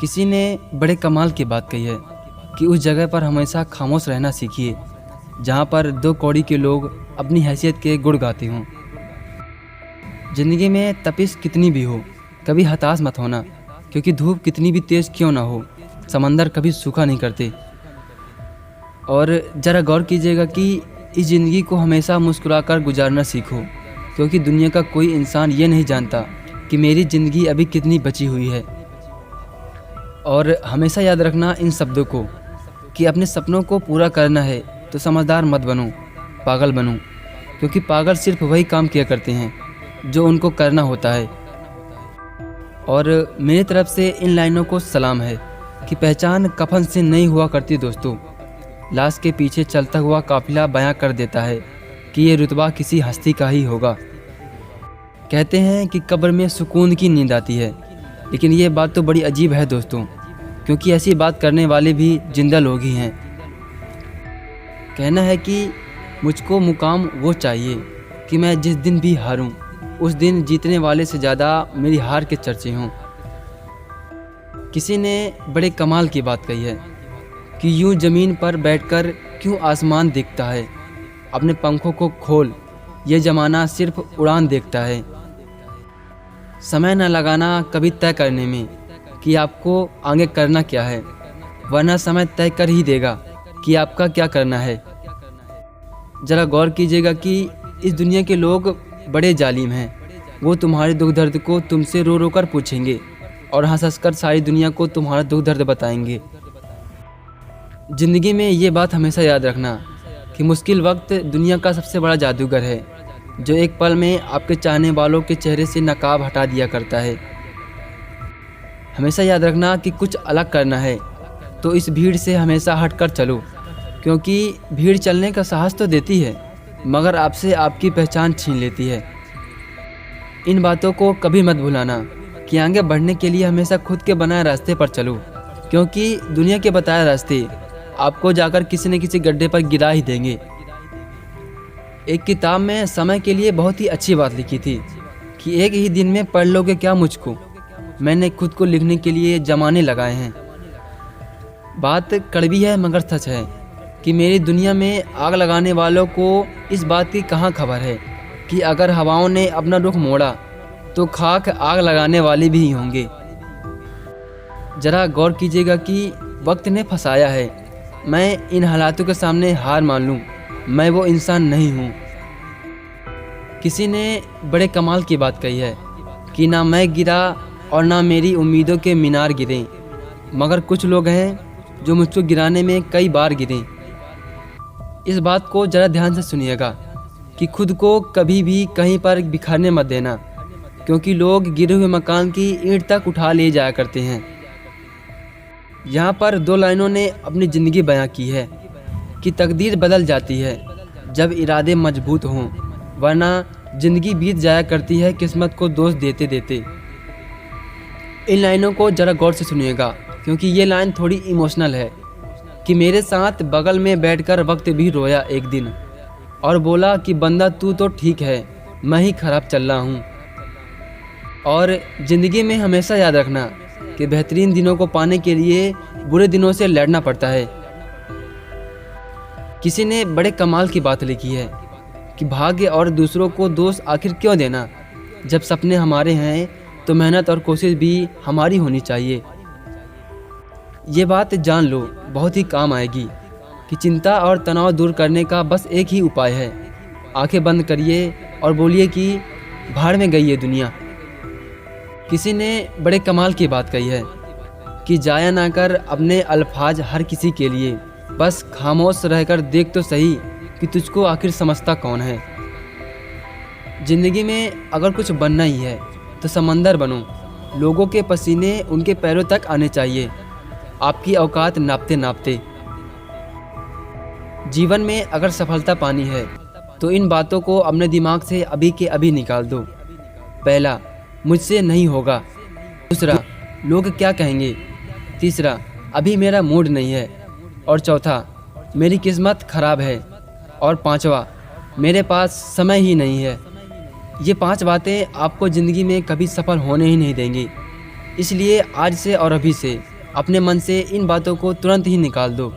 किसी ने बड़े कमाल की बात कही है कि उस जगह पर हमेशा खामोश रहना सीखिए जहाँ पर दो कौड़ी के लोग अपनी हैसियत के गुण गाते हों। ज़िंदगी में तपिश कितनी भी हो, कभी हताश मत होना, क्योंकि धूप कितनी भी तेज़ क्यों ना हो, समंदर कभी सूखा नहीं करते। और ज़रा गौर कीजिएगा कि इस ज़िंदगी को हमेशा मुस्कुराकर गुजारना सीखो, क्योंकि दुनिया का कोई इंसान ये नहीं जानता कि मेरी ज़िंदगी अभी कितनी बची हुई है। और हमेशा याद रखना इन शब्दों को कि अपने सपनों को पूरा करना है तो समझदार मत बनो, पागल बनो, क्योंकि पागल सिर्फ वही काम किया करते हैं जो उनको करना होता है। और मेरी तरफ से इन लाइनों को सलाम है कि पहचान कफन से नहीं हुआ करती दोस्तों, लाश के पीछे चलता हुआ काफिला बयां कर देता है कि ये रुतबा किसी हस्ती का ही होगा। कहते हैं कि कब्र में सुकून की नींद आती है, लेकिन ये बात तो बड़ी अजीब है दोस्तों, क्योंकि ऐसी बात करने वाले भी जिंदा लोग ही हैं। कहना है कि मुझको मुकाम वो चाहिए कि मैं जिस दिन भी हारूं, उस दिन जीतने वाले से ज़्यादा मेरी हार के चर्चे हों। किसी ने बड़े कमाल की बात कही है कि यूं ज़मीन पर बैठकर क्यों आसमान देखता है, अपने पंखों को खोल, ये ज़माना सिर्फ उड़ान देखता है। समय न लगाना कभी तय करने में कि आपको आगे करना क्या है, वरना समय तय कर ही देगा कि आपका क्या करना है। ज़रा गौर कीजिएगा कि इस दुनिया के लोग बड़े जालिम हैं। वो तुम्हारे दुख दर्द को तुमसे रो रो कर पूछेंगे और हंस हंस कर सारी दुनिया को तुम्हारा दुख दर्द बताएंगे। ज़िंदगी में ये बात हमेशा याद रखना कि मुश्किल वक्त दुनिया का सबसे बड़ा जादूगर है, जो एक पल में आपके चाहने वालों के चेहरे से नकाब हटा दिया करता है। हमेशा याद रखना कि कुछ अलग करना है तो इस भीड़ से हमेशा हटकर चलो, क्योंकि भीड़ चलने का साहस तो देती है मगर आपसे आपकी पहचान छीन लेती है। इन बातों को कभी मत भुलाना कि आगे बढ़ने के लिए हमेशा खुद के बनाए रास्ते पर चलो, क्योंकि दुनिया के बताए रास्ते आपको जाकर किसी न किसी गड्ढे पर गिरा ही देंगे। एक किताब में समय के लिए बहुत ही अच्छी बात लिखी थी कि एक ही दिन में पढ़ लोगे क्या मुझको, मैंने खुद को लिखने के लिए जमाने लगाए हैं। बात कड़वी है मगर सच है कि मेरी दुनिया में आग लगाने वालों को इस बात की कहाँ खबर है कि अगर हवाओं ने अपना रुख मोड़ा तो खाक आग लगाने वाले भी होंगे। ज़रा गौर कीजिएगा कि वक्त ने फंसाया है, मैं इन हालातों के सामने हार मान लूँ, मैं वो इंसान नहीं हूँ। किसी ने बड़े कमाल की बात कही है कि ना मैं गिरा और ना मेरी उम्मीदों के मीनार गिरे, मगर कुछ लोग हैं जो मुझको गिराने में कई बार गिरे। इस बात को ज़रा ध्यान से सुनिएगा कि खुद को कभी भी कहीं पर बिखरने मत देना, क्योंकि लोग गिरे हुए मकान की ईंट तक उठा ले जाया करते हैं। यहाँ पर दो लाइनों ने अपनी ज़िंदगी बयां की है कि तकदीर बदल जाती है जब इरादे मजबूत हों, वरना ज़िंदगी बीत जाया करती है किस्मत को दोष देते देते। इन लाइनों को ज़रा गौर से सुनिएगा, क्योंकि ये लाइन थोड़ी इमोशनल है कि मेरे साथ बगल में बैठकर वक्त भी रोया एक दिन और बोला कि बंदा तू तो ठीक है, मैं ही खराब चल रहा हूँ। और ज़िंदगी में हमेशा याद रखना कि बेहतरीन दिनों को पाने के लिए बुरे दिनों से लड़ना पड़ता है। किसी ने बड़े कमाल की बात लिखी है कि भाग्य और दूसरों को दोष आखिर क्यों देना, जब सपने हमारे हैं तो मेहनत और कोशिश भी हमारी होनी चाहिए। ये बात जान लो, बहुत ही काम आएगी कि चिंता और तनाव दूर करने का बस एक ही उपाय है, आंखें बंद करिए और बोलिए कि भाड़ में गई ये दुनिया। किसी ने बड़े कमाल की बात कही है कि जाया ना कर अपने अल्फाज हर किसी के लिए, बस खामोश रहकर देख तो सही कि तुझको आखिर समझता कौन है। ज़िंदगी में अगर कुछ बनना ही है तो समंदर बनो, लोगों के पसीने उनके पैरों तक आने चाहिए, आपकी औकात नापते नापते। जीवन में अगर सफलता पानी है तो इन बातों को अपने दिमाग से अभी के अभी निकाल दो। पहला, मुझसे नहीं होगा। दूसरा, लोग क्या कहेंगे। तीसरा, अभी मेरा मूड नहीं है। और चौथा, मेरी किस्मत ख़राब है। और पांचवा, मेरे पास समय ही नहीं है। ये 5 बातें आपको ज़िंदगी में कभी सफल होने ही नहीं देंगी। इसलिए आज से और अभी से अपने मन से इन बातों को तुरंत ही निकाल दो।